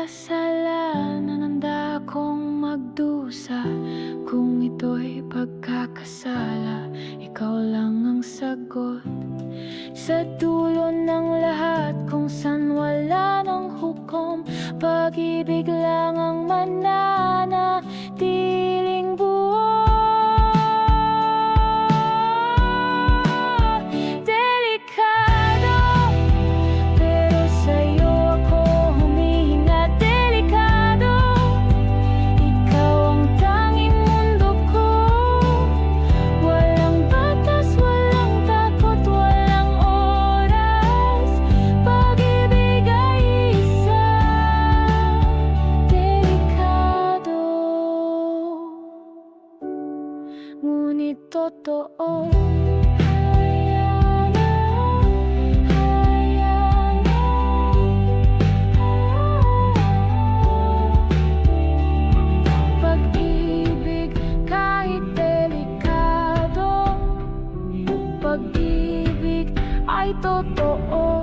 kasalanan, handa akong magdusa. Kung ito'y pagkakasala, ikaw lang ang sagot. Sa dulo ng lahat, kung saan wala ng hukom, pag-ibig lang ang mananatiling buo. Delikado, pero sa'yo ako humihinga. Delikado, ikaw ang tanging mundo ko. Walang batas, walang takot, walang oras. Pag-ibig ay isa. Delikado, ngunit totoo. Pag-ibig kahit delikado, pag-ibig ay totoo.